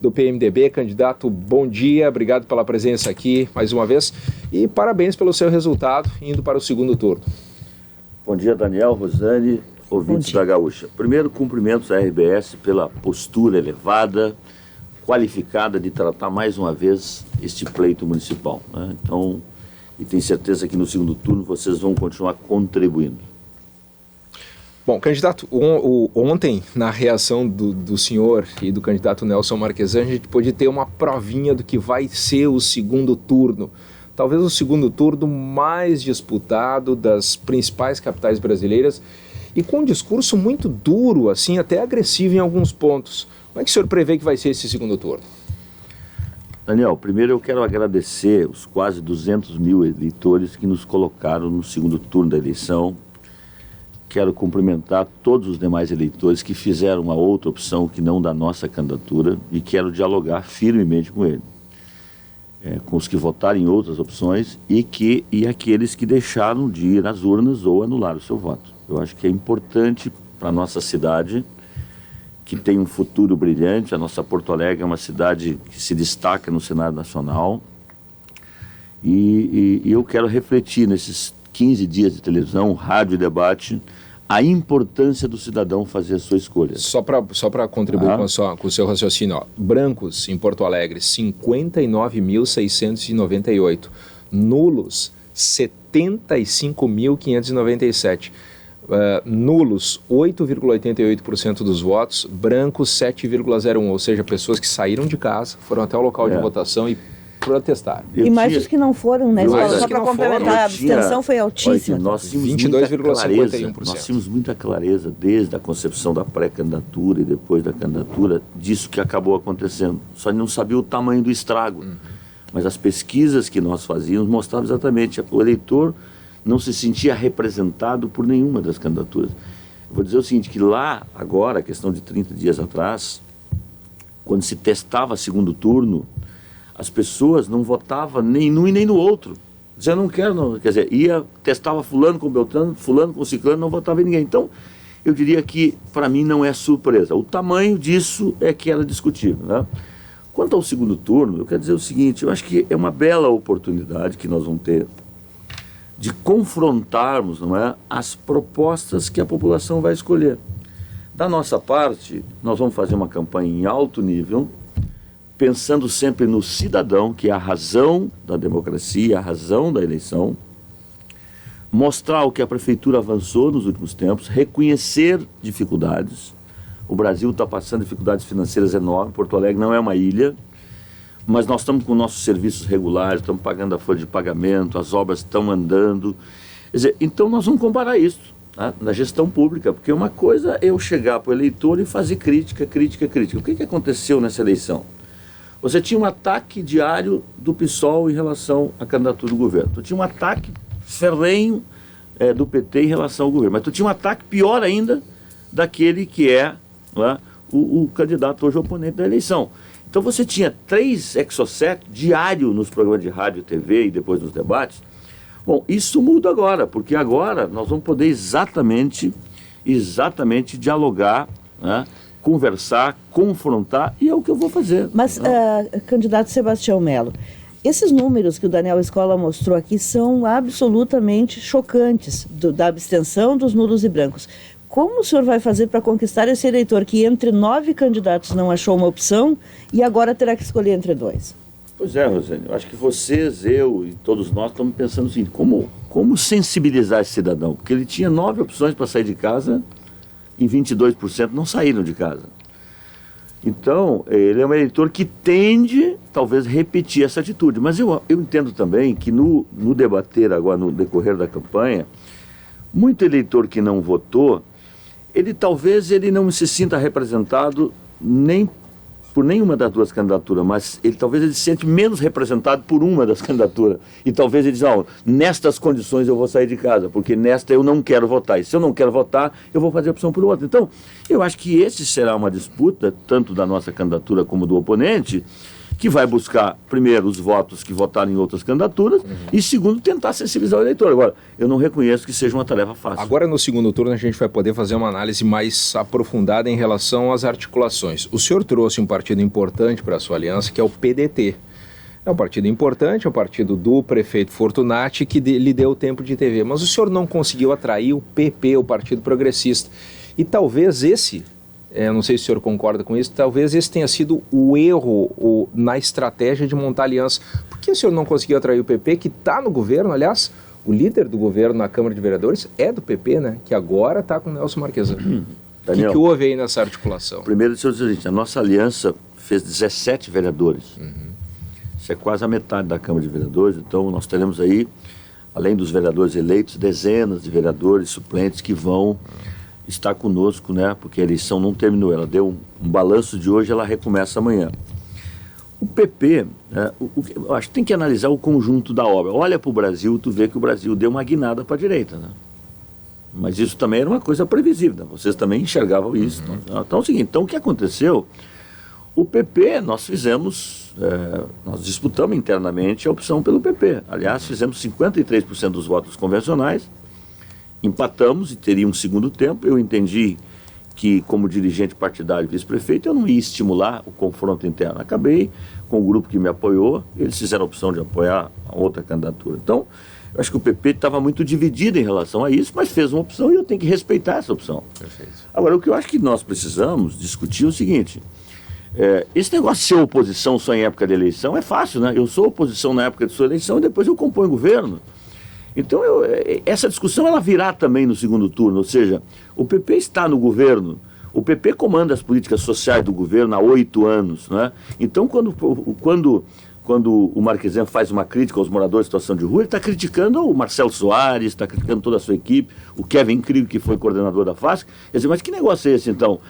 Do PMDB, candidato, bom dia, obrigado pela presença aqui mais uma vez e parabéns pelo seu resultado indo para o segundo turno. Bom dia, Daniel, Rosane, ouvintes da Gaúcha. Primeiro, cumprimentos à RBS pela postura elevada, qualificada de tratar mais uma vez este pleito municipal, né? Então, e tenho certeza que no segundo turno vocês vão continuar contribuindo. Bom, candidato, ontem, na reação do senhor e do candidato Nelson Marquesan, a gente pôde ter uma provinha do que vai ser o segundo turno. Talvez o segundo turno mais disputado das principais capitais brasileiras e com um discurso muito duro, assim, até agressivo em alguns pontos. Como é que o senhor prevê que vai ser esse segundo turno? Daniel, primeiro eu quero agradecer os quase 200 mil eleitores que nos colocaram no segundo turno da eleição. Quero cumprimentar todos os demais eleitores que fizeram uma outra opção que não da nossa candidatura e quero dialogar firmemente com eles, com os que votaram em outras opções e aqueles que deixaram de ir às urnas ou anularam o seu voto. Eu acho que é importante para a nossa cidade, que tem um futuro brilhante. A nossa Porto Alegre é uma cidade que se destaca no cenário nacional e eu quero refletir nesses 15 dias de televisão, rádio e debate, a importância do cidadão fazer a sua escolha. Só para contribuir com o seu raciocínio, ó. Brancos em Porto Alegre, 59.698. Nulos, 75.597. Nulos, 8,88% dos votos. Brancos, 7,01%. Ou seja, pessoas que saíram de casa, foram até o local de votação e protestar. Mais os que não foram, né? Só para complementar, a abstenção foi altíssima. Nós tínhamos 22,51%. Nós tínhamos muita clareza desde a concepção da pré-candidatura e depois da candidatura disso que acabou acontecendo. Só não sabia o tamanho do estrago. Mas as pesquisas que nós fazíamos mostravam exatamente o eleitor não se sentia representado por nenhuma das candidaturas. Eu vou dizer o seguinte, que lá, agora, questão de 30 dias atrás, quando se testava segundo turno, as pessoas não votavam nem num e nem no outro. Dizia, não quero, não. Quer dizer, testava fulano com Beltrano, fulano com ciclano, não votava em ninguém. Então, eu diria que, para mim, não é surpresa. O tamanho disso é que era discutível, né? Quanto ao segundo turno, eu quero dizer o seguinte, eu acho que é uma bela oportunidade que nós vamos ter de confrontarmos, não é, as propostas que a população vai escolher. Da nossa parte, nós vamos fazer uma campanha em alto nível, pensando sempre no cidadão, que é a razão da democracia, a razão da eleição, mostrar o que a prefeitura avançou nos últimos tempos, reconhecer dificuldades. O Brasil está passando dificuldades financeiras enormes, Porto Alegre não é uma ilha, mas nós estamos com nossos serviços regulares, estamos pagando a folha de pagamento, as obras estão andando. Quer dizer, então nós vamos comparar isso, tá, na gestão pública, porque uma coisa é eu chegar para o eleitor e fazer crítica. O que aconteceu nessa eleição? Você tinha um ataque diário do PSOL em relação à candidatura do governo. Tu tinha um ataque ferrenho do PT em relação ao governo. Mas tu tinha um ataque pior ainda daquele que não é, o candidato hoje oponente da eleição. Então você tinha 3 exocet diário nos programas de rádio, TV e depois nos debates. Bom, isso muda agora, porque agora nós vamos poder exatamente dialogar, né, conversar, confrontar, e é o que eu vou fazer. Mas, candidato Sebastião Melo, esses números que o Daniel Escola mostrou aqui são absolutamente chocantes, da abstenção dos nulos e brancos. Como o senhor vai fazer para conquistar esse eleitor que entre 9 candidatos não achou uma opção e agora terá que escolher entre 2? Pois é, Rosane, eu acho que vocês, eu e todos nós estamos pensando assim, como sensibilizar esse cidadão? Porque ele tinha 9 opções para sair de casa e 22% não saíram de casa. Então, ele é um eleitor que tende, talvez, repetir essa atitude. Mas eu entendo também que no debater agora, no decorrer da campanha, muito eleitor que não votou, talvez ele não se sinta representado nem por nenhuma das duas candidaturas, mas talvez ele se sente menos representado por uma das candidaturas. E talvez ele diz, nestas condições eu vou sair de casa, porque nesta eu não quero votar. E se eu não quero votar, eu vou fazer a opção por outra. Então, eu acho que esse será uma disputa, tanto da nossa candidatura como do oponente, que vai buscar, primeiro, os votos que votaram em outras candidaturas, e segundo, tentar sensibilizar o eleitor. Agora, eu não reconheço que seja uma tarefa fácil. Agora, no segundo turno, a gente vai poder fazer uma análise mais aprofundada em relação às articulações. O senhor trouxe um partido importante para a sua aliança, que é o PDT. É um partido importante, é o partido do prefeito Fortunati, que lhe deu tempo de TV. Mas o senhor não conseguiu atrair o PP, o Partido Progressista. E talvez esse, não sei se o senhor concorda com isso, talvez esse tenha sido o erro na estratégia de montar aliança. Por que o senhor não conseguiu atrair o PP, que está no governo? Aliás, o líder do governo na Câmara de Vereadores é do PP, né? Que agora está com o Nelson Marquesan. O que houve aí nessa articulação? Primeiro, deixa eu dizer o seguinte, a nossa aliança fez 17 vereadores. Isso é quase a metade da Câmara de Vereadores, então nós teremos aí, além dos vereadores eleitos, dezenas de vereadores suplentes que vão estar conosco, né? Porque a eleição não terminou, ela deu um balanço de hoje, ela recomeça amanhã. O PP, eu acho que tem que analisar o conjunto da obra. Olha para o Brasil, tu vê que o Brasil deu uma guinada para a direita, né? Mas isso também era uma coisa previsível, né? Vocês também enxergavam isso. Então é o seguinte, então o que aconteceu? O PP, nós disputamos internamente a opção pelo PP. Aliás, fizemos 53% dos votos convencionais, empatamos e teria um segundo tempo. Eu entendi que, como dirigente partidário e vice-prefeito, eu não ia estimular o confronto interno. Acabei com o grupo que me apoiou, eles fizeram a opção de apoiar a outra candidatura. Então, eu acho que o PP estava muito dividido em relação a isso, mas fez uma opção e eu tenho que respeitar essa opção. Perfeito. Agora, o que eu acho que nós precisamos discutir é o seguinte... esse negócio de ser oposição só em época de eleição é fácil, né? Eu sou oposição na época de sua eleição e depois eu componho governo. Então, essa discussão ela virá também no segundo turno, ou seja, o PP está no governo, o PP comanda as políticas sociais do governo há 8 anos, né? Então, quando o Marquesan faz uma crítica aos moradores em situação de rua, ele está criticando o Marcelo Soares, está criticando toda a sua equipe, o Kevin Krieg, que foi coordenador da FASC. Quer dizer, mas que negócio é esse, então?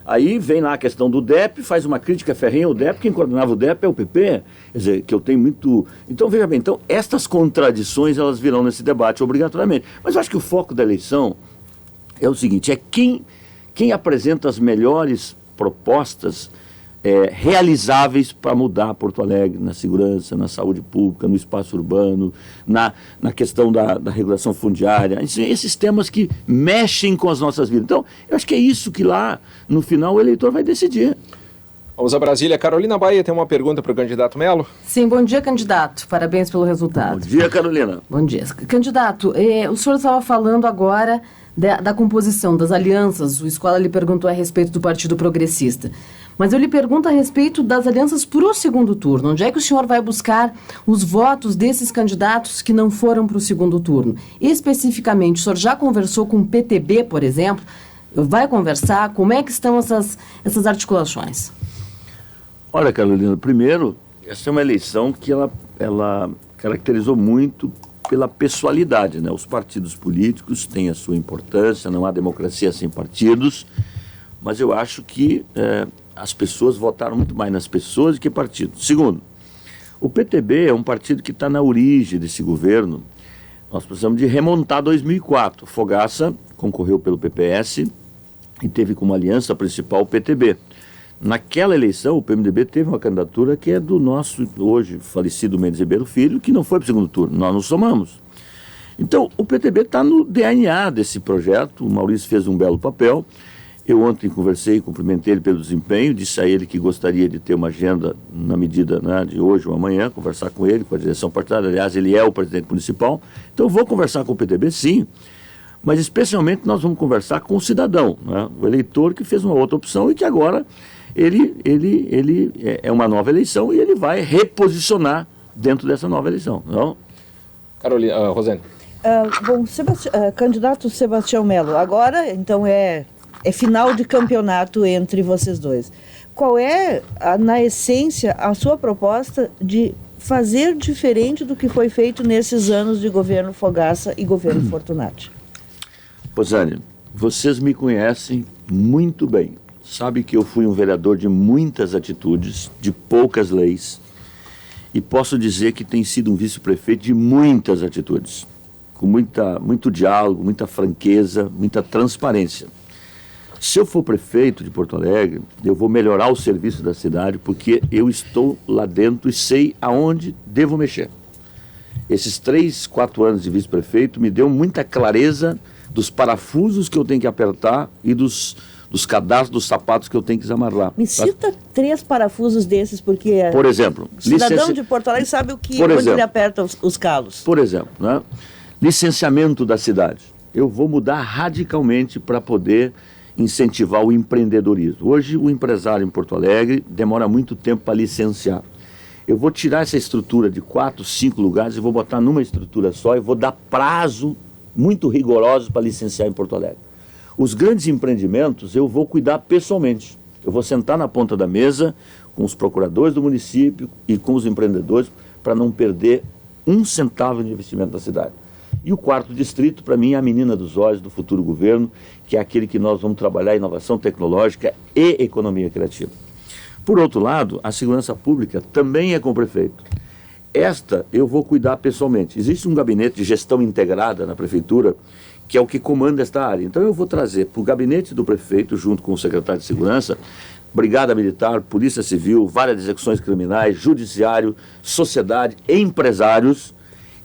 Aí vem lá a questão do DEP, faz uma crítica ferrenha ao DEP, quem coordenava o DEP é o PP, quer dizer, que eu tenho muito... Então, veja bem, estas contradições, elas virão nesse debate obrigatoriamente. Mas eu acho que o foco da eleição é o seguinte, é quem apresenta as melhores propostas realizáveis para mudar Porto Alegre na segurança, na saúde pública, no espaço urbano, na questão da regulação fundiária, esses temas que mexem com as nossas vidas. Então, eu acho que é isso que lá, no final, o eleitor vai decidir. Vamos a Brasília. Carolina Baia tem uma pergunta para o candidato Melo. Sim, bom dia, candidato. Parabéns pelo resultado. Bom dia, Carolina. Bom dia. Candidato, o senhor estava falando agora da composição das alianças. O Escola lhe perguntou a respeito do Partido Progressista. Mas eu lhe pergunto a respeito das alianças para o segundo turno. Onde é que o senhor vai buscar os votos desses candidatos que não foram para o segundo turno? Especificamente, o senhor já conversou com o PTB, por exemplo? Vai conversar? Como é que estão essas articulações? Olha, Carolina, primeiro, essa é uma eleição que ela caracterizou muito pela pessoalidade, né? Os partidos políticos têm a sua importância, não há democracia sem partidos, mas eu acho que as pessoas votaram muito mais nas pessoas do que partidos. Segundo, o PTB é um partido que está na origem desse governo. Nós precisamos de remontar 2004. Fogaça concorreu pelo PPS e teve como aliança principal o PTB. Naquela eleição, o PMDB teve uma candidatura que é do nosso, hoje, falecido Mendes Ribeiro Filho, que não foi para o segundo turno. Nós nos somamos. Então, o PTB está no DNA desse projeto. O Maurício fez um belo papel. Eu ontem conversei, cumprimentei ele pelo desempenho, disse a ele que gostaria de ter uma agenda na medida, né, de hoje ou amanhã, conversar com ele, com a direção partidária. Aliás, ele é o presidente municipal. Então, eu vou conversar com o PTB, sim, mas especialmente nós vamos conversar com o cidadão, né, o eleitor que fez uma outra opção e que agora ele é uma nova eleição e ele vai reposicionar dentro dessa nova eleição. Não? Carolina, Rosane. Bom, candidato Sebastião Melo, agora, então, é final de campeonato entre vocês dois. Qual é, na essência, a sua proposta de fazer diferente do que foi feito nesses anos de governo Fogaça e governo Fortunati? Rosane, vocês me conhecem muito bem. Sabe que eu fui um vereador de muitas atitudes, de poucas leis, e posso dizer que tem sido um vice-prefeito de muitas atitudes, com muito diálogo, muita franqueza, muita transparência. Se eu for prefeito de Porto Alegre, eu vou melhorar o serviço da cidade, porque eu estou lá dentro e sei aonde devo mexer. Esses 3, 4 anos de vice-prefeito me deu muita clareza dos parafusos que eu tenho que apertar e dos cadastros dos sapatos que eu tenho que desamarrar. Me cita 3 parafusos desses, porque por exemplo, o cidadão de Porto Alegre sabe onde ele aperta os calos. Por exemplo, né? Licenciamento da cidade. Eu vou mudar radicalmente para poder incentivar o empreendedorismo. Hoje, o empresário em Porto Alegre demora muito tempo para licenciar. Eu vou tirar essa estrutura de 4, 5 lugares e vou botar numa estrutura só e vou dar prazo muito rigoroso para licenciar em Porto Alegre. Os grandes empreendimentos eu vou cuidar pessoalmente. Eu vou sentar na ponta da mesa com os procuradores do município e com os empreendedores para não perder 1 centavo de investimento da cidade. E o 4º distrito, para mim, é a menina dos olhos do futuro governo, que é aquele que nós vamos trabalhar inovação tecnológica e economia criativa. Por outro lado, a segurança pública também é com o prefeito. Esta eu vou cuidar pessoalmente. Existe um gabinete de gestão integrada na prefeitura, que é o que comanda esta área. Então eu vou trazer para o gabinete do prefeito, junto com o secretário de segurança, Brigada Militar, Polícia Civil, várias execuções criminais, Judiciário, sociedade, empresários,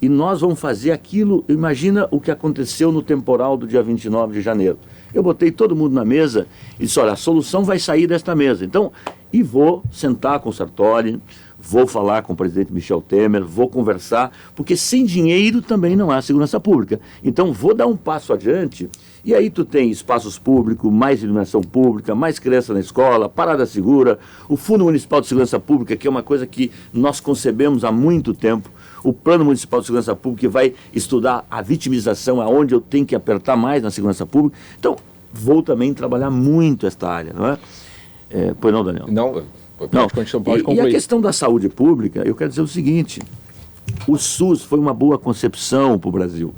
e nós vamos fazer aquilo. Imagina o que aconteceu no temporal do dia 29 de janeiro. Eu botei todo mundo na mesa e disse, olha, a solução vai sair desta mesa. Então, e vou sentar com o Sartori, vou falar com o presidente Michel Temer, vou conversar, porque sem dinheiro também não há segurança pública. Então, vou dar um passo adiante, e aí tu tem espaços públicos, mais iluminação pública, mais criança na escola, parada segura, o Fundo Municipal de Segurança Pública, que é uma coisa que nós concebemos há muito tempo, o Plano Municipal de Segurança Pública, que vai estudar a vitimização, aonde eu tenho que apertar mais na segurança pública. Então, vou também trabalhar muito esta área, não é? Pois não, Daniel? Não, pode concluir. E a questão da saúde pública, eu quero dizer o seguinte, o SUS foi uma boa concepção para o Brasil.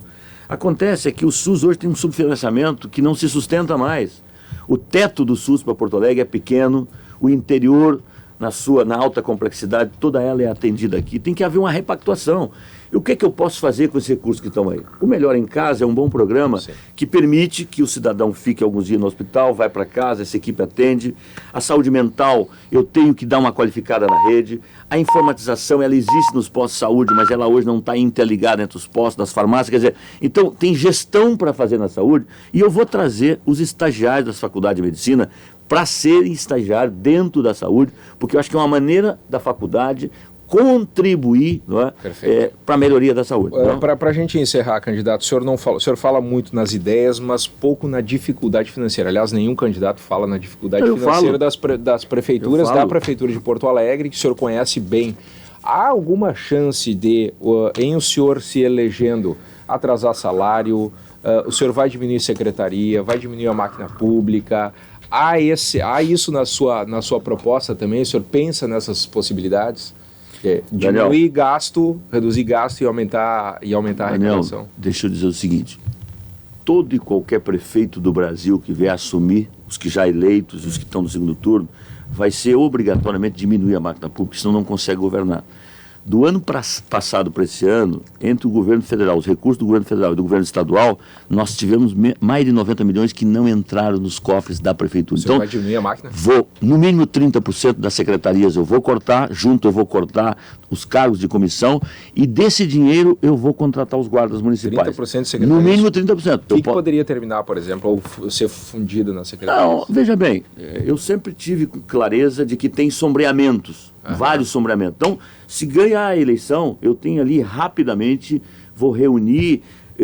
Acontece é que o SUS hoje tem um subfinanciamento que não se sustenta mais. O teto do SUS para Porto Alegre é pequeno, o interior, na alta complexidade, toda ela é atendida aqui. Tem que haver uma repactuação. E o que é que eu posso fazer com esses recursos que estão aí? O Melhor em Casa é um bom programa que permite que o cidadão fique alguns dias no hospital, vai para casa, essa equipe atende. A saúde mental, eu tenho que dar uma qualificada na rede. A informatização, ela existe nos postos de saúde, mas ela hoje não está interligada entre os postos, das farmácias. Quer dizer, então tem gestão para fazer na saúde e eu vou trazer os estagiários das faculdades de medicina para serem estagiários dentro da saúde, porque eu acho que é uma maneira da faculdade contribuir, para a melhoria da saúde. Para a gente encerrar, candidato, o senhor fala muito nas ideias, mas pouco na dificuldade financeira. Aliás, nenhum candidato fala na dificuldade financeira das prefeituras, da Prefeitura de Porto Alegre, que o senhor conhece bem. Há alguma chance de, em o senhor se elegendo, atrasar salário? O senhor vai diminuir secretaria, vai diminuir a máquina pública? Há isso na sua proposta também? O senhor pensa nessas possibilidades? Diminuir gasto, reduzir gasto e aumentar a arrecadação. Deixa eu dizer o seguinte, todo e qualquer prefeito do Brasil que vier assumir, os que já eleitos, os que estão no segundo turno, vai ser obrigatoriamente diminuir a máquina pública, senão não consegue governar. Do ano passado para esse ano, entre o governo federal, os recursos do governo federal e do governo estadual, nós tivemos mais de 90 milhões que não entraram nos cofres da prefeitura. Você vai diminuir a máquina? Vou, no mínimo 30% das secretarias eu vou cortar, eu vou cortar os cargos de comissão e desse dinheiro eu vou contratar os guardas municipais. 30% de secretarias? No mínimo 30%. O que poderia terminar, por exemplo, ou ser fundido na secretaria? Não, veja bem, eu sempre tive clareza de que tem sombreamentos. Vários sombreamentos. Então, se ganhar a eleição, eu tenho ali rapidamente, vou reunir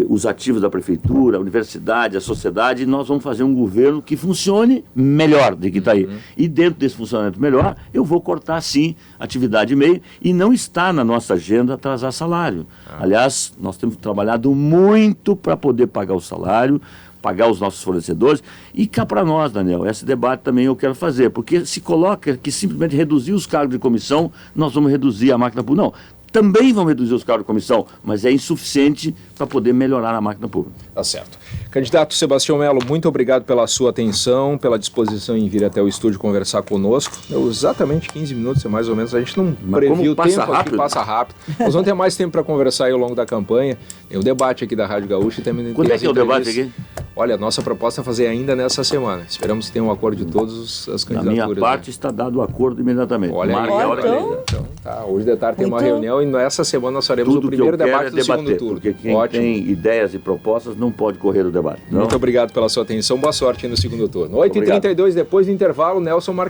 os ativos da prefeitura, a universidade, a sociedade, e nós vamos fazer um governo que funcione melhor do que está aí. E dentro desse funcionamento melhor, eu vou cortar, sim, atividade e meio, e não está na nossa agenda atrasar salário. Aliás, nós temos trabalhado muito para poder pagar o salário, pagar os nossos fornecedores, e cá para nós, Daniel, esse debate também eu quero fazer, porque se coloca que simplesmente reduzir os cargos de comissão, nós vamos reduzir a máquina pública. Não, também vamos reduzir os cargos de comissão, mas é insuficiente para poder melhorar a máquina pública. Tá certo. Candidato Sebastião Melo, muito obrigado pela sua atenção, pela disposição em vir até o estúdio conversar conosco. Deu exatamente 15 minutos, mais ou menos. A gente não previu o tempo aqui, passa rápido. Nós vamos ter mais tempo para conversar aí ao longo da campanha. Tem o debate aqui da Rádio Gaúcha e também... Quando é que é o debate aqui? Olha, a nossa proposta é fazer ainda nessa semana. Esperamos que tenha um acordo de todas as candidaturas. Da minha parte, está dado o acordo imediatamente. Olha aí, então tá. Hoje de tarde tem uma reunião e nessa semana nós faremos o primeiro debate do segundo turno. Porque quem tem ideias e propostas não pode correr o debate. Não? Muito obrigado pela sua atenção. Boa sorte no segundo turno. 8h32, depois do intervalo, Nelson Marques.